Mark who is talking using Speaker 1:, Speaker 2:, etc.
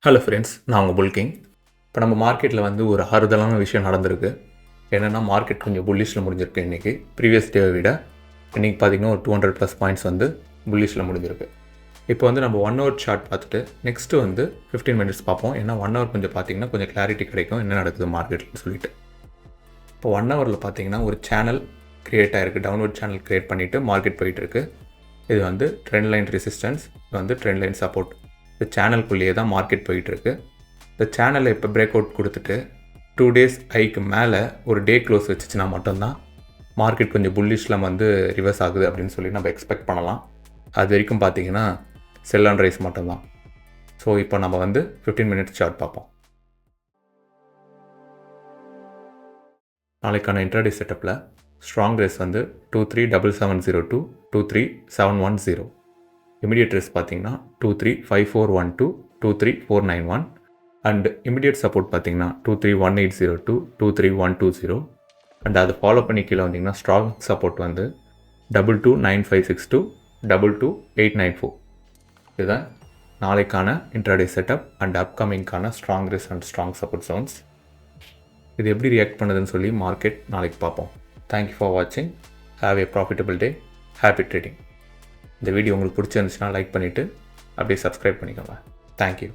Speaker 1: Hello friends, நான் உங்கள் புல்கிங். இப்போ நம்ம மார்க்கெட்டில் வந்து ஒரு ஆறுதலான விஷயம் நடந்திருக்கு. என்னென்னா மார்க்கெட் கொஞ்சம் புல்லிஷில் முடிஞ்சிருக்கு இன்றைக்கி. ப்ரீவியஸ் டேவை விட இன்றைக்கி பார்த்திங்கன்னா ஒரு 200+ பாயிண்ட்ஸ் வந்து புல்லிஷில் முடிஞ்சிருக்கு. இப்போ வந்து நம்ம 1 hour சார்ட் பார்த்துட்டு நெக்ஸ்ட்டு வந்து 15 minutes பார்ப்போம். ஏன்னா 1 hour கொஞ்சம் பார்த்திங்கன்னா கொஞ்சம் கிளாரிட்டி கிடைக்கும் என்ன நடக்குது மார்க்கெட்னு சொல்லிட்டு. இப்போ 1 hourல பார்த்திங்கன்னா ஒரு சேனல் க்ரியேட் ஆகிருக்கு. டவுன்வர்ட் சேனல் க்ரியேட் பண்ணிவிட்டு மார்க்கெட் போயிட்டுருக்கு. இது வந்து ட்ரெண்ட் லைன் ரெசிஸ்டன்ஸ், இது வந்து ட்ரெண்ட் லைன் சப்போர்ட். இந்த சேனலுக்குள்ளேயே தான் மார்க்கெட் போயிட்டுருக்கு. இந்த சேனலை இப்போ பிரேக் அவுட் கொடுத்துட்டு 2 days ஹைக்கு மேலே ஒரு டே க்ளோஸ் வச்சுச்சுன்னா மட்டும்தான் மார்க்கெட் கொஞ்சம் புல்லிஷில் வந்து ரிவர்ஸ் ஆகுது அப்படின்னு சொல்லி நம்ம எக்ஸ்பெக்ட் பண்ணலாம். அது வரைக்கும் பார்த்தீங்கன்னா செல் அண்ட் ரைஸ் மட்டும்தான். ஸோ இப்போ நம்ம வந்து 15 minutes சார்ட் பார்ப்போம். நாளைக்கான இன்ட்ராடே செட்டப்பில் ஸ்ட்ராங் ரேஸ் வந்து 237702 23710. இமிடியேட் ரேஸ் பார்த்தீங்கன்னா 235412 23491 அண்ட் இமிடியேட் சப்போர்ட் பார்த்தீங்கன்னா 231802 23120 அண்ட் அதை ஃபாலோ பண்ணி கீழே வந்தீங்கன்னா ஸ்ட்ராங் சப்போர்ட் வந்து 229562 22894. இதுதான் நாளைக்கான இன்ட்ராடே செட்டப் அண்ட் அப்கமிங்கான ஸ்ட்ராங் ரேஸ் அண்ட் ஸ்ட்ராங் சப்போர்ட் ஜோன்ஸ். இது எப்படி ரியாக்ட் பண்ணுதுன்னு சொல்லி மார்க்கெட் நாளைக்கு பார்ப்போம். தேங்க்யூ ஃபார் வாட்சிங். Have a profitable day. Happy trading. இந்த வீடியோ உங்களுக்கு பிடிச்சிருந்துச்சுன்னா லைக் பண்ணிவிட்டு அப்படியே சப்ஸ்கிரைப் பண்ணிக்கோங்க. தேங்க்யூ.